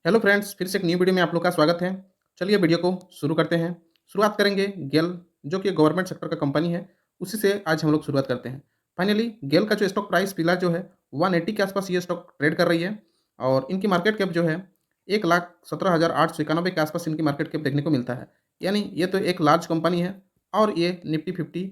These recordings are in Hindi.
हेलो फ्रेंड्स, फिर से एक न्यू वीडियो में आप लोग का स्वागत है। चलिए वीडियो को शुरू करते हैं। शुरुआत करेंगे गेल, जो कि गवर्नमेंट सेक्टर का कंपनी है, उसी से आज हम लोग शुरुआत करते हैं। फाइनली गेल का जो स्टॉक प्राइस फिलहाल जो है 180 के आसपास ये स्टॉक ट्रेड कर रही है और इनकी मार्केट कैप जो है 1,17,891 के आसपास इनकी मार्केट कैप देखने को मिलता है। यानी ये तो एक लार्ज कंपनी है और ये निफ्टी 50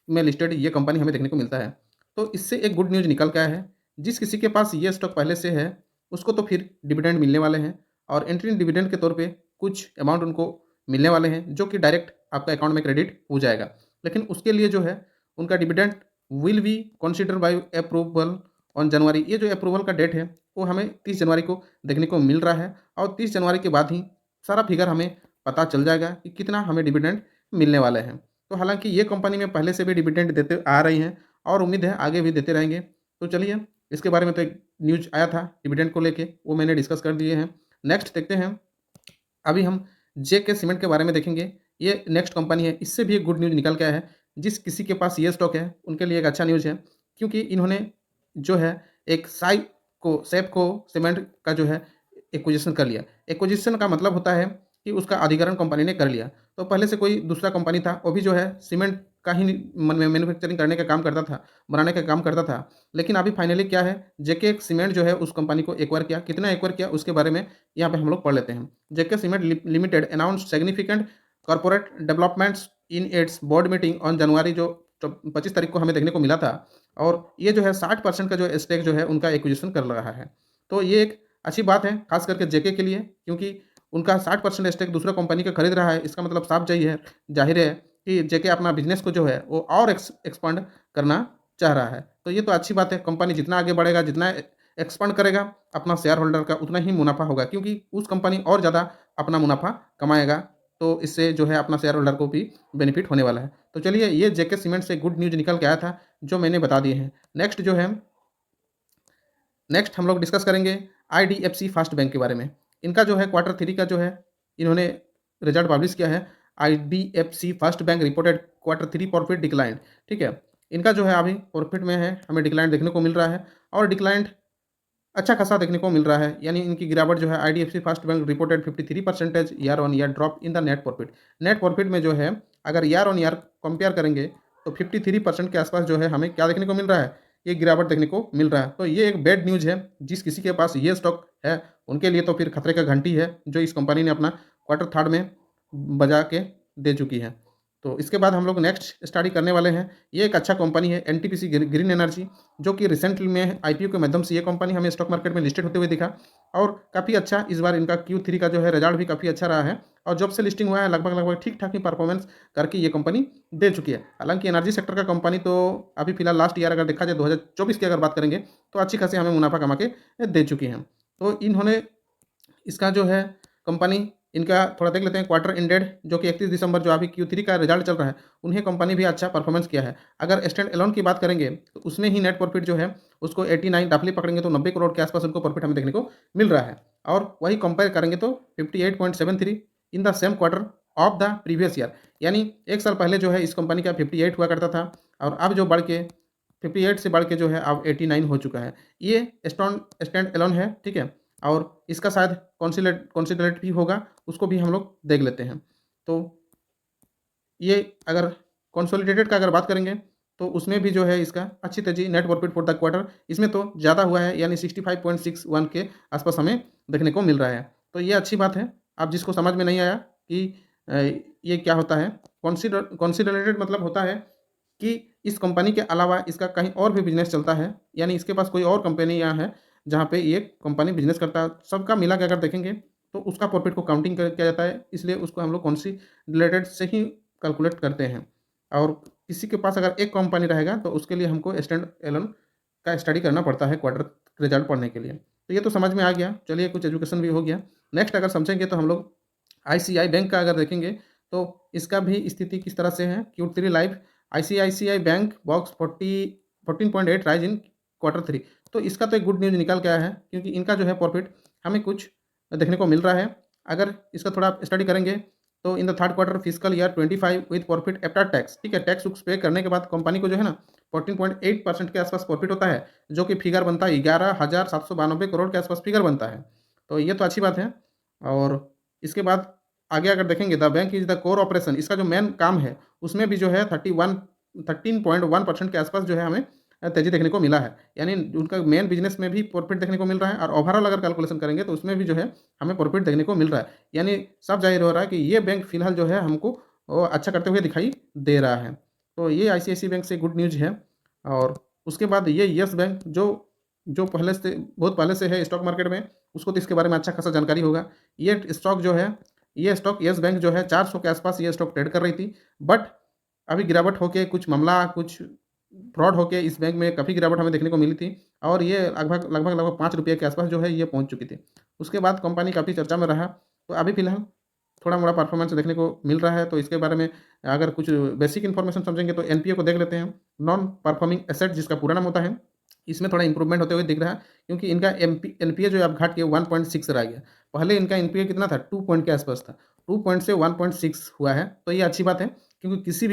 में लिस्टेड ये कंपनी हमें देखने को मिलता है। तो इससे एक गुड न्यूज़ निकल के आया है, जिस किसी के पास ये स्टॉक पहले से है उसको तो फिर डिविडेंड मिलने वाले हैं और इंटरिम डिविडेंड के तौर पे कुछ अमाउंट उनको मिलने वाले हैं, जो कि डायरेक्ट आपका अकाउंट में क्रेडिट हो जाएगा। लेकिन उसके लिए जो है उनका dividend will be consider by approval on January. ये जो अप्रूवल का डेट है वो हमें 30 जनवरी को देखने को मिल रहा है और 30 जनवरी के बाद ही सारा फिगर हमें पता चल जाएगा कि कितना हमें डिविडेंड मिलने वाले हैं। तो हालांकि ये कंपनी में पहले से भी डिविडेंड देते आ रही हैं और उम्मीद है आगे भी देते रहेंगे। तो चलिए, इसके बारे में तो एक न्यूज़ आया था डिविडेंड को लेके, वो मैंने डिस्कस कर दिए हैं। नेक्स्ट देखते हैं, अभी हम जेके सीमेंट के बारे में देखेंगे। ये नेक्स्ट कंपनी है, इससे भी एक गुड न्यूज़ निकल के आया है। जिस किसी के पास ये स्टॉक है उनके लिए एक अच्छा न्यूज़ है, क्योंकि इन्होंने जो है एक सैपको सीमेंट का जो है एक्विजिशन कर लिया। एक्विजिशन का मतलब होता है कि उसका अधिग्रहण कंपनी ने कर लिया। तो पहले से कोई दूसरा कंपनी था, वो भी जो है सीमेंट का ही मैन्युफैक्चरिंग करने का काम करता था, बनाने का काम करता था। लेकिन अभी फाइनली क्या है, जेके सीमेंट जो है उस कंपनी को एक्वायर किया। कितना एक्वायर किया उसके बारे में यहाँ पे हम लोग पढ़ लेते हैं। JK cement limited announce significant corporate developments in its board meeting on January, जो 25 तारीख को हमें देखने को मिला था। और ये जो है 60% का जो स्टेक जो है उनका एक्विजिशन कर रहा है। तो ये एक अच्छी बात है खास करके जेके के लिए, क्योंकि उनका 60% स्टेक दूसरा कंपनी का खरीद रहा है। इसका मतलब साफ जाहिर है कि जेके अपना बिजनेस को जो है वो और एक्सपांड करना चाह रहा है। तो ये तो अच्छी बात है। कंपनी जितना आगे बढ़ेगा, जितना एक्सपांड करेगा, अपना शेयर होल्डर का उतना ही मुनाफा होगा, क्योंकि उस कंपनी और ज़्यादा अपना मुनाफा कमाएगा। तो इससे जो है अपना शेयर होल्डर को भी बेनिफिट होने वाला है। तो चलिए, ये जेके सीमेंट से गुड न्यूज़ निकल के आया था जो मैंने बता दिए हैं। नेक्स्ट हम लोग डिस्कस करेंगे आईडीएफसी फर्स्ट बैंक के बारे में। इनका जो है क्वार्टर थ्री का जो है इन्होंने रिजल्ट पब्लिश किया है। IDFC first bank reported quarter three profit decline. ठीक है, इनका जो है अभी प्रॉफिट में है, हमें डिक्लाइन देखने को मिल रहा है और डिक्लाइन अच्छा खासा देखने को मिल रहा है। यानी इनकी गिरावट जो है, IDFC first bank reported 53% year on year drop in the net profit. Net profit में जो है अगर ईयर ऑन ईयर कंपेयर करेंगे तो 53% के आसपास जो है हमें क्या देखने को मिल रहा है, ये गिरावट देखने को मिल रहा है। तो ये एक बैड न्यूज़ है। जिस किसी के पास ये स्टॉक है उनके लिए तो फिर खतरे का घंटी है, जो इस कंपनी ने अपना क्वार्टर थर्ड में बजा के दे चुकी है। तो इसके बाद हम लोग नेक्स्ट स्टडी करने वाले हैं। ये एक अच्छा कंपनी है एनटीपीसी ग्रीन एनर्जी, जो कि रिसेंटली में आईपीओ के माध्यम से ये कंपनी हमें स्टॉक मार्केट में लिस्टेड होते हुए दिखा और काफ़ी अच्छा इस बार इनका Q3 का जो है रिजल्ट भी काफ़ी अच्छा रहा है। और जब से लिस्टिंग हुआ है लगभग लगभग ठीक ठाक ही परफॉर्मेंस करके ये कंपनी दे चुकी है। हालांकि एनर्जी सेक्टर का कंपनी तो अभी फिलहाल लास्ट ईयर अगर देखा जाए 2024 की अगर बात करेंगे तो अच्छी खासी हमें मुनाफा कमा के दे चुकी हैं। तो इन्होंने इसका जो है कंपनी, इनका थोड़ा देख लेते हैं क्वार्टर एंडेड, जो कि 31 दिसंबर जो अभी Q3 का रिजल्ट चल रहा है, उन्हें कंपनी भी अच्छा परफॉर्मेंस किया है। अगर स्टैंड एलोन की बात करेंगे तो उसमें ही नेट प्रॉफिट जो है उसको 89 डफली पकड़ेंगे तो 90 करोड़ के आसपास उनको प्रॉफिट हमें देखने को मिल रहा है। और वही कंपेयर करेंगे तो 58.73 in the same quarter of the previous year. यानी एक साल पहले जो है इस कंपनी का 58 हुआ करता था और अब जो बढ़ के 58 से बढ़ के जो है अब 89 हो चुका है। ये स्टैंड एलोन है, ठीक है। और इसका शायद कॉन्सिडरेट भी होगा, उसको भी हम लोग देख लेते हैं। तो ये अगर कंसोलिडेटेड का अगर बात करेंगे तो उसमें भी जो है इसका अच्छी तेजी net profit for the quarter इसमें तो ज़्यादा हुआ है, यानी 65.61 के आसपास हमें देखने को मिल रहा है। तो ये अच्छी बात है। अब जिसको समझ में नहीं आया कि अ, ये क्या होता है, कंसिडरेटेड मतलब होता है कि इस कंपनी के अलावा इसका कहीं और भी बिजनेस चलता है, यानी इसके पास कोई और कंपनी यहाँ है जहाँ पे ये कंपनी बिजनेस करता है। सबका मिला के अगर देखेंगे तो उसका प्रॉफिट को काउंटिंग किया जाता है, इसलिए उसको हम लोग कंसिडरेटेड से ही कैलकुलेट करते हैं। और किसी के पास अगर एक कंपनी रहेगा तो उसके लिए हमको स्टैंड एलोन का स्टडी करना पड़ता है क्वार्टर रिजल्ट पढ़ने के लिए। तो ये तो समझ में आ गया, चलिए कुछ एजुकेशन भी हो गया। नेक्स्ट अगर समझेंगे तो हम लोग आईसीआई बैंक का अगर देखेंगे तो इसका भी स्थिति किस तरह से है। Q3 live ICICI bank box 14.8 rise in quarter three. तो इसका तो एक गुड न्यूज़ निकल के आया है, क्योंकि इनका जो है प्रॉफिट हमें कुछ देखने को मिल रहा है। अगर इसका थोड़ा स्टडी करेंगे तो in the third quarter physical year 25 with profit after tax, ठीक है, टैक्स उक्स पे करने के बाद कंपनी को जो है ना 14.8% के आसपास प्रॉफिट होता है, जो कि फिगर बनता है 11,792 करोड़ के आसपास फिगर बनता है। तो ये तो अच्छी बात है। और इसके बाद आगे अगर देखेंगे, the bank is the core operation, इसका जो मेन काम है, उसमें भी जो है 13.1% के आसपास जो है हमें तेज़ी देखने को मिला है। यानी उनका मेन बिज़नेस में भी प्रॉफ़िट देखने को मिल रहा है, और ओवरऑल अगर कैलकुलेशन करेंगे तो उसमें भी जो है हमें प्रॉफ़िट देखने को मिल रहा है। यानी साफ ज़ाहिर हो रहा है कि ये बैंक फ़िलहाल जो है हमको अच्छा करते हुए दिखाई दे रहा है। तो ये आईसीआईसीआई बैंक से गुड न्यूज़ है। और उसके बाद ये येस बैंक जो जो पहले से बहुत पहले से है स्टॉक मार्केट में, उसको तो इसके बारे में अच्छा खासा जानकारी होगा। ये स्टॉक जो है, ये स्टॉक येस बैंक जो है 400 के आसपास ये स्टॉक ट्रेड कर रही थी। बट अभी गिरावट होके कुछ मामला, कुछ फ्रॉड होके इस बैंक में काफ़ी गिरावट हमें देखने को मिली थी, और ये लगभग ₹5 के आसपास जो है ये पहुँच चुकी थी। उसके बाद कंपनी काफ़ी चर्चा में रहा, तो अभी फ़िलहाल थोड़ा-मोड़ा परफॉर्मेंस देखने को मिल रहा है। तो इसके बारे में अगर कुछ बेसिक इन्फॉर्मेशन समझेंगे तो एनपीए को देख लेते हैं। नॉन परफॉर्मिंग एसेट जिसका पूरा नाम होता है, इसमें थोड़ा इंप्रूवमेंट होते हुए दिख रहा है, क्योंकि इनका एनपीए जो है अब घट के 1.6 रह गया। पहले इनका एनपीए कितना था? 2 पॉइंट के आसपास था। 2 पॉइंट से 1.6 हुआ है, तो ये अच्छी बात है, क्योंकि किसी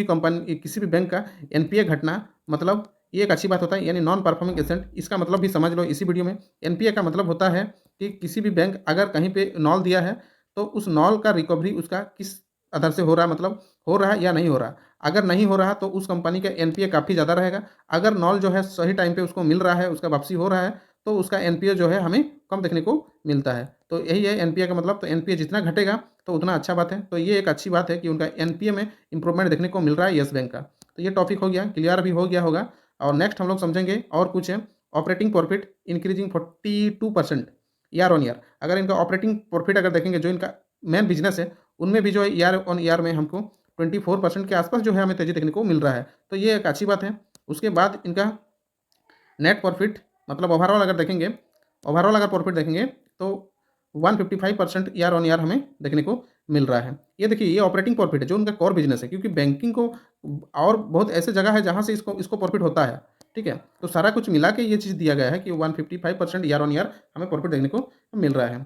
भी बैंक का एनपीए घटना मतलब ये एक अच्छी बात होता है। यानी नॉन परफॉर्मिंग एसेट, इसका मतलब भी समझ लो इसी वीडियो में। एनपीए का मतलब होता है कि किसी भी बैंक अगर कहीं पे नॉल दिया है, तो उस नॉल का रिकवरी उसका किस आधार से हो रहा है, मतलब हो रहा है या नहीं हो रहा। अगर नहीं हो रहा तो उस कंपनी का एनपीए काफ़ी ज़्यादा रहेगा। अगर नॉल जो है सही टाइम पे उसको मिल रहा है, उसका वापसी हो रहा है, तो उसका एनपीए जो है हमें कम देखने को मिलता है। तो यही है एनपीए का मतलब। तो एनपीए जितना घटेगा तो उतना अच्छा बात है। तो ये एक अच्छी बात है कि उनका एनपीए में इंप्रूवमेंट देखने को मिल रहा है येस बैंक का। तो ये टॉपिक हो गया, क्लियर भी हो गया होगा। और नेक्स्ट हम लोग समझेंगे और कुछ है, operating profit increasing 42% year on year. अगर इनका ऑपरेटिंग प्रॉफिट अगर देखेंगे, जो इनका मेन बिजनेस है, उनमें भी जो है ईयर ऑन ईयर में हमको 24% के आसपास जो है हमें तेजी देखने को मिल रहा है। तो ये एक अच्छी बात है। उसके बाद इनका नेट प्रॉफिट, मतलब ओवरऑल अगर देखेंगे, ओवरऑल अगर प्रॉफिट देखेंगे तो 155% ईयर ऑन ईयर हमें देखने को मिल रहा है। ये देखिए, ये ऑपरेटिंग प्रॉफिट है जो उनका कोर बिजनेस है, क्योंकि बैंकिंग को और बहुत ऐसे जगह है जहाँ से इसको इसको प्रॉफिट होता है। ठीक है, तो सारा कुछ मिला के ये चीज़ दिया गया है कि 155% ईयर ऑन ईयर हमें प्रॉफिट देखने को मिल रहा है।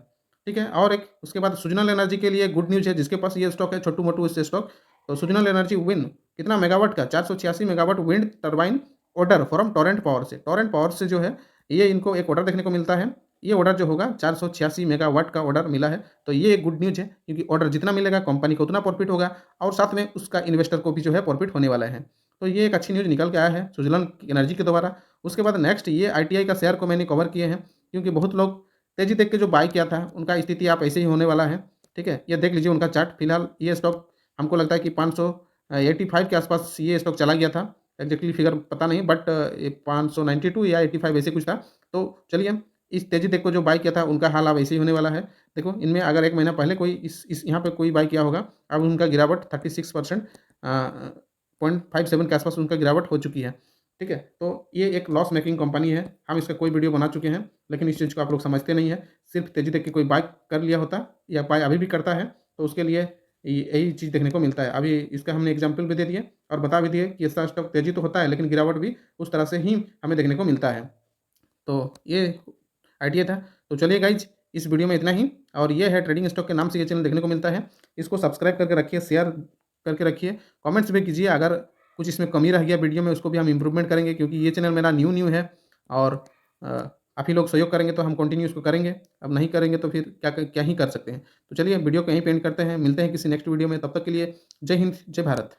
ठीक है, और एक उसके बाद सुजनल एनर्जी के लिए गुड न्यूज़ है, जिसके पास ये स्टॉक है, छोटू मोटू इससे स्टॉक। तो सुजनल एनर्जी विन कितना मेगावाट का, 486 megawatt wind turbine order from Torrent power से। टोरेंट पावर से जो है ये इनको एक ऑर्डर देखने को मिलता है। ये ऑर्डर जो होगा 486 मेगावाट का ऑर्डर मिला है। तो ये एक गुड न्यूज़ है, क्योंकि ऑर्डर जितना मिलेगा कंपनी को उतना प्रॉफिट होगा, और साथ में उसका इन्वेस्टर को भी जो है प्रॉफिट होने वाला है। तो ये एक अच्छी न्यूज़ निकल के आया है सुजलन एनर्जी के द्वारा। उसके बाद नेक्स्ट ये आईटीआई का शेयर को मैंने कवर किए हैं, क्योंकि बहुत लोग तेजी देख के जो बाय किया था उनका स्थिति आप ऐसे ही होने वाला है। ठीक है, ये देख लीजिए उनका चार्ट। फिलहाल ये स्टॉक हमको लगता है कि 585 के आसपास ये स्टॉक चला गया था। एग्जैक्टली फिगर पता नहीं, बट 592 या 85 ऐसे कुछ था। तो चलिए, इस तेजी देख को जो बाय किया था उनका हाल अब ऐसे ही होने वाला है। देखो, इनमें अगर 1 महीना पहले कोई इस यहाँ पे कोई बाय किया होगा, अब उनका गिरावट 36% 0.57 के आसपास उनका गिरावट हो चुकी है। ठीक है, तो ये एक लॉस मेकिंग कंपनी है। हम इसका कोई वीडियो बना चुके हैं, लेकिन इस चीज़ को आप लोग समझते नहीं हैं। सिर्फ तेजी देख के कोई बाय कर लिया होता, या बाय अभी भी करता है, तो उसके लिए यही चीज़ देखने को मिलता है। अभी इसका हमने एग्जाम्पल भी दे दिए और बता भी दिए कि इसका स्टॉक तेजी तो होता है, लेकिन गिरावट भी उस तरह से ही हमें देखने को मिलता है। तो ये आइडिया था। तो चलिए गाइज, इस वीडियो में इतना ही। और ये है ट्रेडिंग स्टॉक के नाम से ये चैनल देखने को मिलता है। इसको सब्सक्राइब करके रखिए, शेयर करके रखिए, कमेंट्स भी कीजिए। अगर कुछ इसमें कमी रह गया वीडियो में, उसको भी हम इम्प्रूवमेंट करेंगे, क्योंकि ये चैनल मेरा न्यू है। और आप ही लोग सहयोग करेंगे तो हम कंटिन्यू इसको करेंगे। अब नहीं करेंगे तो फिर क्या क्या ही कर सकते हैं। तो चलिए वीडियो को यहीं पे एंड करते हैं। मिलते हैं किसी नेक्स्ट वीडियो में। तब तक के लिए जय हिंद, जय भारत।